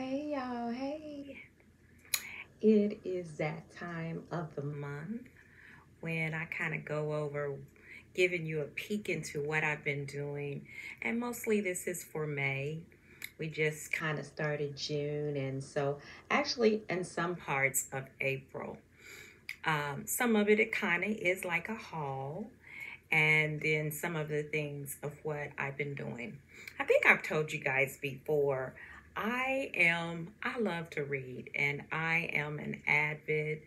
Hey y'all, hey. It is that time of the month when I kind of go over giving you a peek into what I've been doing. And mostly this is for May. We just kind of started June, and so actually, in some parts of April. Some of it kind of is like a haul, and then some of the things of what I've been doing. I think I've told you guys before, I love to read, and I am an avid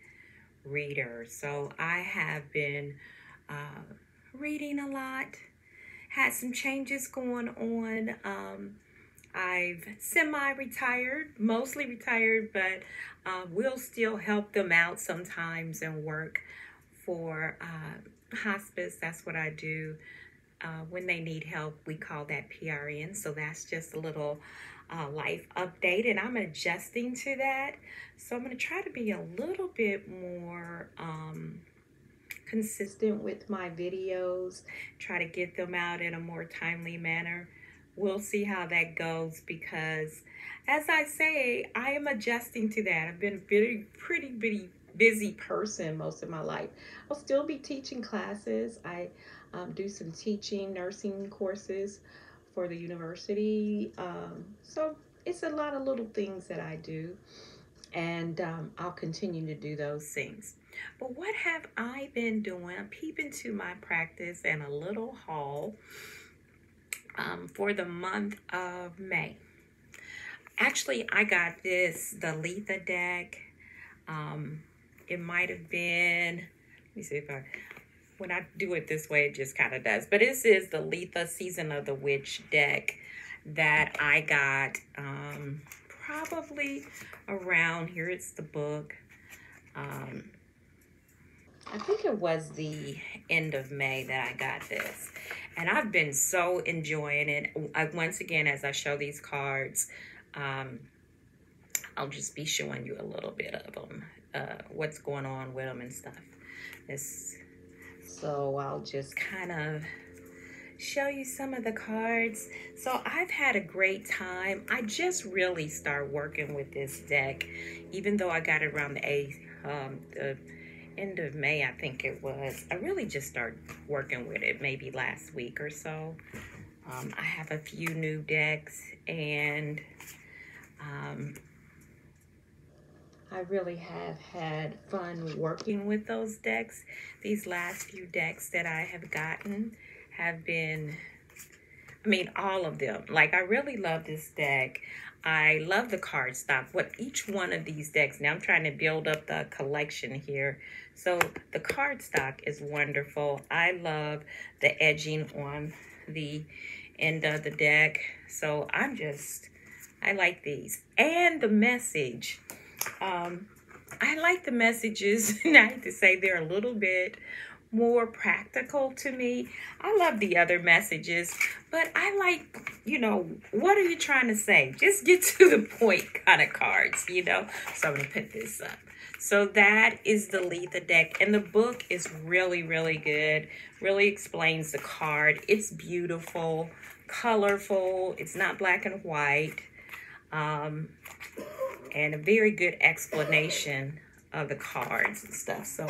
reader. So I have been uh, reading a lot, had some changes going on. I've semi-retired, mostly retired, but will still help them out sometimes and work for hospice. That's what I do. When they need help, we call that PRN. So that's just a little life update, and I'm adjusting to that. So I'm going to try to be a little bit more consistent with my videos, try to get them out in a more timely manner. We'll see how that goes because, as I say, I am adjusting to that. I've been a pretty busy person most of my life. I'll still be teaching classes. I do some teaching nursing courses for the university. So it's a lot of little things that I do, and I'll continue to do those things. But what have I been doing? I'm peeping to my practice and a little haul for the month of May. Actually, I got the Letha deck. It might have been, let me see if when I do it this way, it just kind of does. But this is the Letha Season of the Witch deck that I got probably around, here it's the book. I think it was the end of May that I got this. And I've been so enjoying it. Once again, as I show these cards, I'll just be showing you a little bit of them, what's going on with them and stuff. So I'll just kind of show you some of the cards. So I've had a great time. I just really start working with this deck, even though I got it around the end of May, I think it was. I really just started working with it maybe last week or so. I have a few new decks, and I really have had fun working with those decks. These last few decks that I have gotten have been, I mean, all of them. Like, I really love this deck. I love the cardstock. What each one of these decks, now I'm trying to build up the collection here. So the cardstock is wonderful. I love the edging on the end of the deck. So I like these. And the message. I like the messages, and I have to say they're a little bit more practical to me. I love the other messages, but I like, what are you trying to say? Just get to the point kind of cards, So I'm going to put this up. So that is the Letha deck, and the book is really, really good. Really explains the card. It's beautiful, colorful. It's not black and white. And a very good explanation of the cards and stuff. So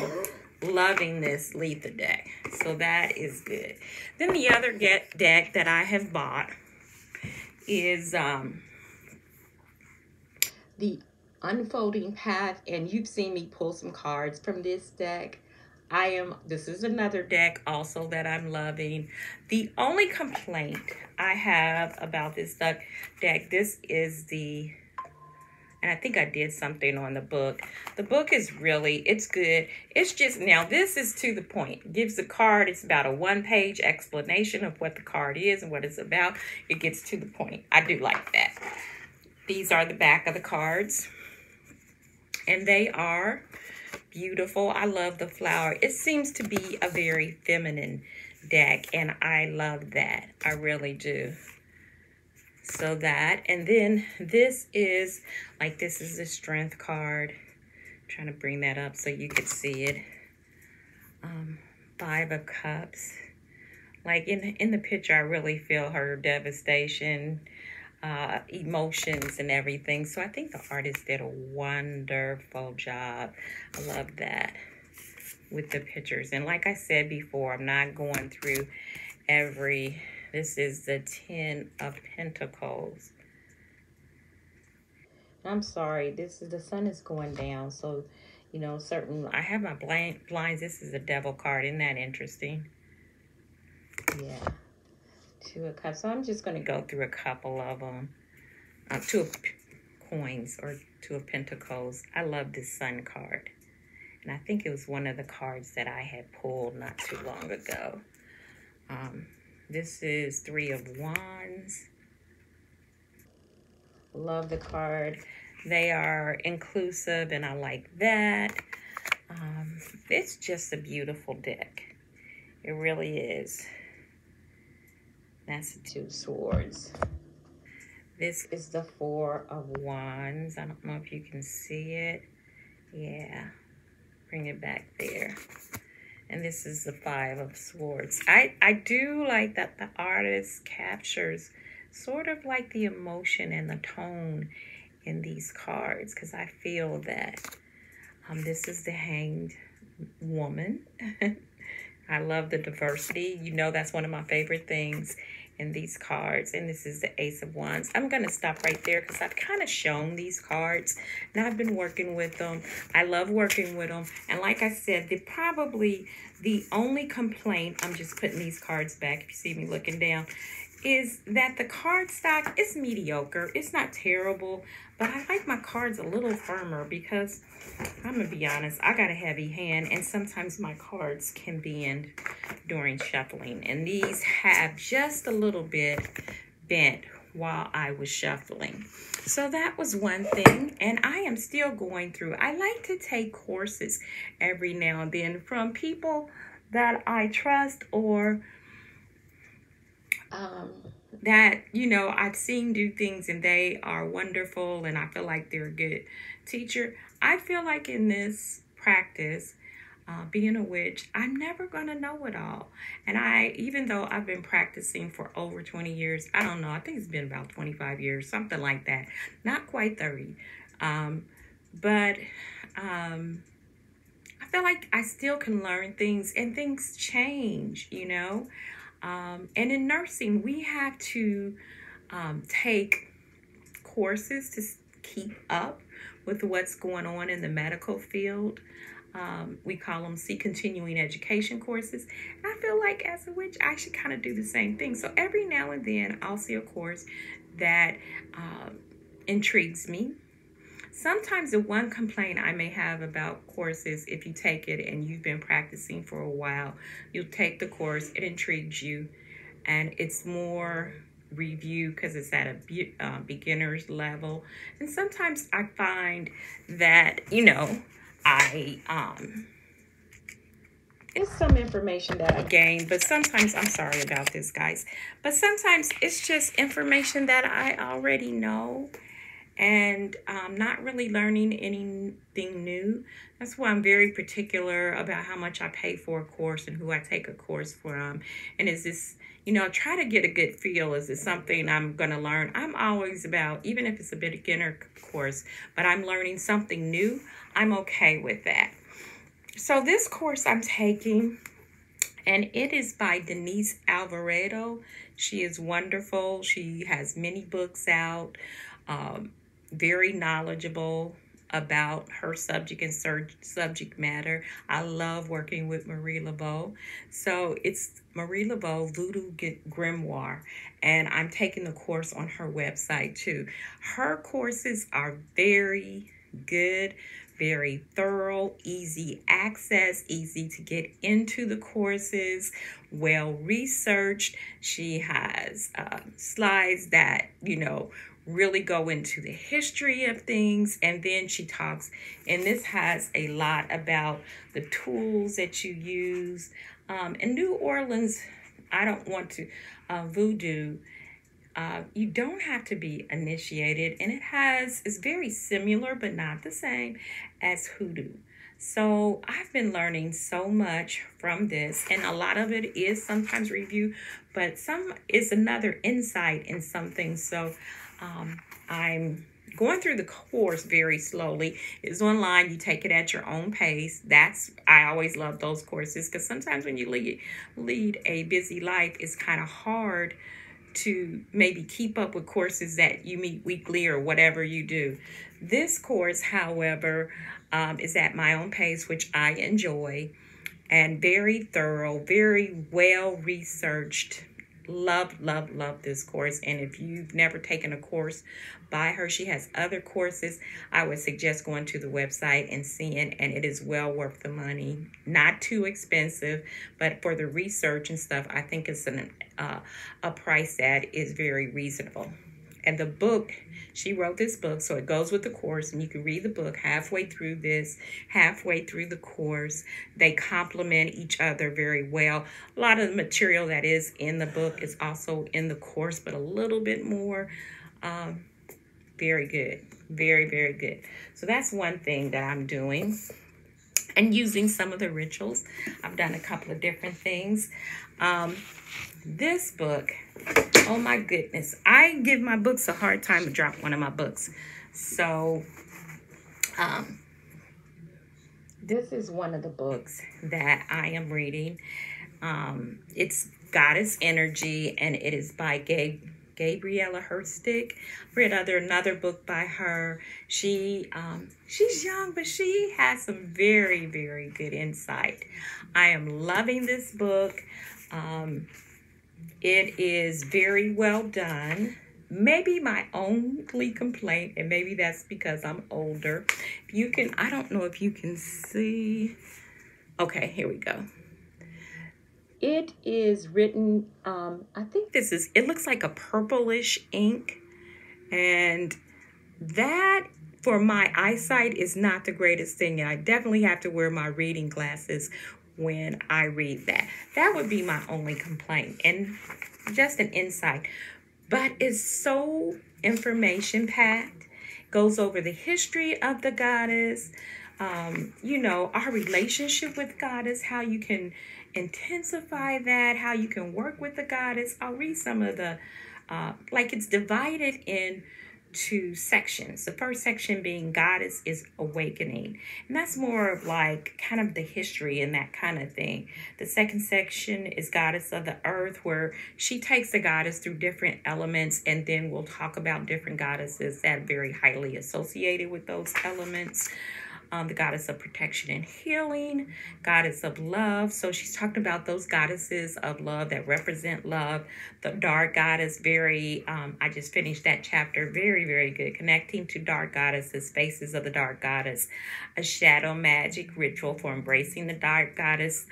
loving this Letha deck. So that is good. Then the other deck that I have bought is the Unfolding Path. And you've seen me pull some cards from this deck. This is another deck also that I'm loving. The only complaint I have about this deck, this is and I think I did something on the book. The book is it's good. It's just, now this is to the point. It gives the card, it's about a 1-page explanation of what the card is and what it's about. It gets to the point. I do like that. These are the back of the cards. And they are beautiful. I love the flower. It seems to be a very feminine deck, and I love that. I really do. So that, and then this is the strength card. I'm trying to bring that up so you could see it. 5 of Cups. Like in the picture, I really feel her devastation. emotions and everything. So I think the artist did a wonderful job. I love that with the pictures. And like I said before, I'm not going through every, this is the 10 of Pentacles. I'm sorry, this is, the sun is going down, so you know, certain, I have my blinds. This is a devil card. Isn't that interesting? Yeah, Two of Cups. So I'm just going to go through a couple of them. Two of Coins or Two of Pentacles. I love this Sun card, and I think it was one of the cards that I had pulled not too long ago. This is Three of Wands. Love the card. They are inclusive, and I like that. It's just a beautiful deck. It really is. That's the Two of Swords. This is the Four of Wands. I don't know if you can see it. Yeah. Bring it back there. And this is the Five of Swords. I do like that the artist captures sort of like the emotion and the tone in these cards, because I feel that this is the Hanged Woman. I love the diversity. You know, that's one of my favorite things in these cards. And this is the Ace of Wands. I'm going to stop right there because I've kind of shown these cards and I've been working with them. I love working with them. And like I said, they're probably the only complaint, I'm just putting these cards back if you see me looking down, is that the card stock is mediocre. It's not terrible, but I like my cards a little firmer because I'm going to be honest, I got a heavy hand and sometimes my cards can bend during shuffling. And these have just a little bit bent while I was shuffling. So that was one thing, and I am still going through. I like to take courses every now and then from people that I trust or that, you know, I've seen do things and they are wonderful and I feel like they're a good teacher. I feel like in this practice, being a witch, I'm never going to know it all. And even though I've been practicing for over 20 years, I don't know, I think it's been about 25 years, something like that. Not quite 30. But I feel like I still can learn things and things change, you know. And in nursing, we have to take courses to keep up with what's going on in the medical field. We call them continuing education courses. And I feel like as a witch, I should kind of do the same thing. So every now and then I'll see a course that intrigues me. Sometimes the one complaint I may have about courses, if you take it and you've been practicing for a while, you'll take the course, it intrigues you, and it's more review because it's at a beginner's level. And sometimes I find that, you know, it's some information that I gain, but sometimes, I'm sorry about this, guys, but sometimes it's just information that I already know and not really learning anything new. That's why I'm very particular about how much I pay for a course and who I take a course from. And is this, you know, try to get a good feel. Is this something I'm going to learn? I'm always about, even if it's a beginner course, but I'm learning something new, I'm okay with that. So this course I'm taking, and it is by Denise Alvarado. She is wonderful. She has many books out. Very knowledgeable about her subject and subject matter. I love working with Marie Laveau. So it's Marie Laveau Voodoo Grimoire, and I'm taking the course on her website too. Her courses are very good, very thorough, easy access, easy to get into the courses, well researched. She has slides that, you know, really go into the history of things, and then she talks, and this has a lot about the tools that you use. In New Orleans, I don't want to, voodoo, you don't have to be initiated, and it's very similar but not the same as hoodoo. So I've been learning so much from this, and a lot of it is sometimes review, but some is another insight in some things. So I'm going through the course very slowly. It's online. You take it at your own pace. I always love those courses because sometimes when you lead a busy life, it's kind of hard to maybe keep up with courses that you meet weekly or whatever you do. This course, however, is at my own pace, which I enjoy, and very thorough, very well researched. Love, love, love this course. And if you've never taken a course by her, she has other courses. I would suggest going to the website and seeing, and it is well worth the money. Not too expensive, but for the research and stuff, I think it's a price that is very reasonable. And the book, she wrote this book, so it goes with the course, and you can read the book halfway through the course. They complement each other very well. A lot of the material that is in the book is also in the course, but a little bit more. Very good. Very, very good. So that's one thing that I'm doing. And using some of the rituals. I've done a couple of different things. This book, oh my goodness. I give my books a hard time to drop one of my books. So, this is one of the books that I am reading. It's Goddess Energy, and it is by Gabriela Herzig. Read another book by her. She's young, but she has some very, very good insight. I am loving this book. It is very well done. Maybe my only complaint, and maybe that's because I'm older. I don't know if you can see. Okay, here we go. It is written, I think it looks like a purplish ink. And that, for my eyesight, is not the greatest thing. And I definitely have to wear my reading glasses when I read that. That would be my only complaint. And just an insight. But it's so information-packed. Goes over the history of the goddess. Our relationship with goddess, how you can intensify that, how you can work with the goddess. I'll read some of the, it's divided into sections. The first section being Goddess is Awakening. And that's more of kind of the history and that kind of thing. The second section is Goddess of the Earth, where she takes the goddess through different elements, and then we'll talk about different goddesses that are very highly associated with those elements. The goddess of protection and healing, goddess of love. So she's talking about those goddesses of love that represent love. The dark goddess, I just finished that chapter. Very, very good. Connecting to dark goddesses, faces of the dark goddess. A shadow magic ritual for embracing the dark goddess.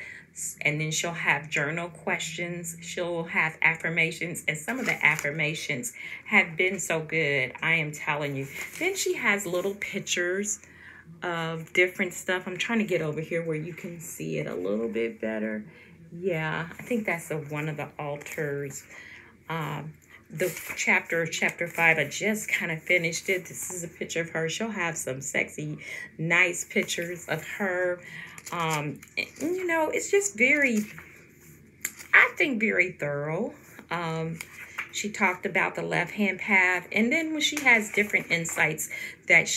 And then she'll have journal questions. She'll have affirmations. And some of the affirmations have been so good, I am telling you. Then she has little pictures of different stuff. I'm trying to get over here where you can see it a little bit better. Yeah, I think that's one of the altars. The chapter 5, I just kind of finished it. This is a picture of her. She'll have some sexy, nice pictures of her. It's just very thorough. She talked about the left-hand path. And then when she has different insights that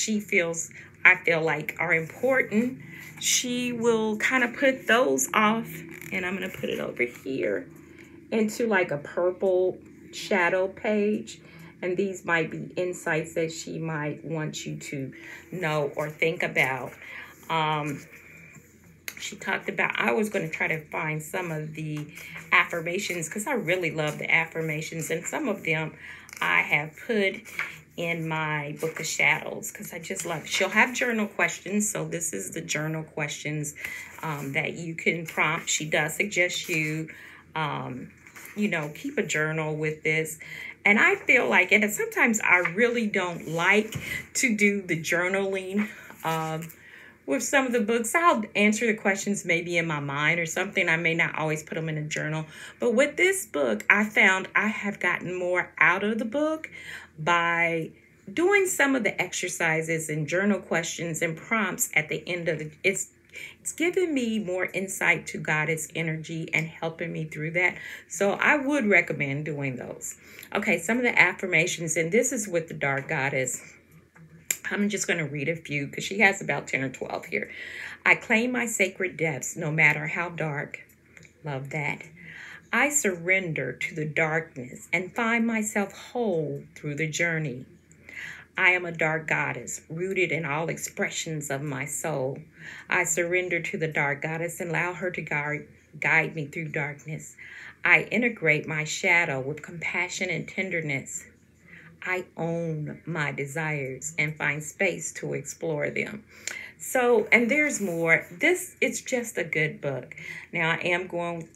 I feel like are important, she will kind of put those off, and I'm going to put it over here into a purple shadow page. And these might be insights that she might want you to know or think about. She talked about, I was going to try to find some of the affirmations because I really love the affirmations, and some of them I have put in my Book of Shadows because I just love it. She'll have journal questions. So this is the journal questions that you can prompt. She does suggest you, keep a journal with this. And I feel like, and sometimes I really don't like to do the journaling with some of the books. I'll answer the questions maybe in my mind or something. I may not always put them in a journal. But with this book, I found I have gotten more out of the book by doing some of the exercises and journal questions and prompts at the end of it's giving me more insight to Goddess energy and helping me through that. So I would recommend doing those. Okay, some of the affirmations, and this is with the Dark Goddess. I'm just going to read a few because she has about 10 or 12 here. I claim my sacred depths no matter how dark. Love that. I surrender to the darkness and find myself whole through the journey. I am a dark goddess, rooted in all expressions of my soul. I surrender to the dark goddess and allow her to guide me through darkness. I integrate my shadow with compassion and tenderness. I own my desires and find space to explore them. So, and there's more. It's just a good book. Now, I am going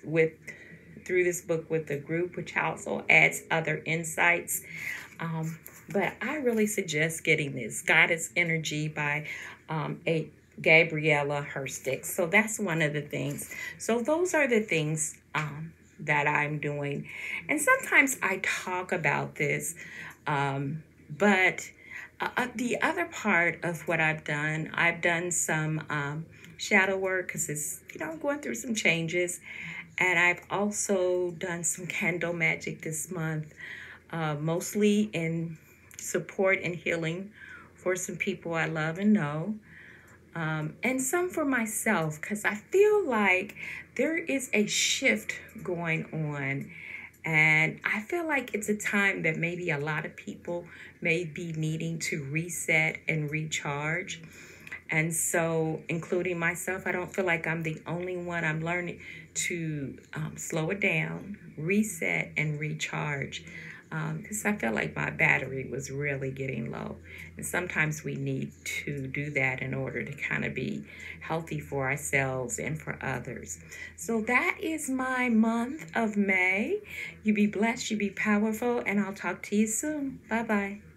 through this book with a group, which also adds other insights. But I really suggest getting this Goddess Energy by a Gabriella Herstick. So that's one of the things. So those are the things that I'm doing. And sometimes I talk about this, but the other part of what I've done some shadow work because I'm going through some changes. And I've also done some candle magic this month, mostly in support and healing for some people I love and know, and some for myself because I feel like there is a shift going on, and I feel like it's a time that maybe a lot of people may be needing to reset and recharge. And so, including myself, I don't feel like I'm the only one. I'm learning to slow it down, reset, and recharge. Because I felt like my battery was really getting low. And sometimes we need to do that in order to kind of be healthy for ourselves and for others. So that is my month of May. You be blessed, you be powerful, and I'll talk to you soon. Bye-bye.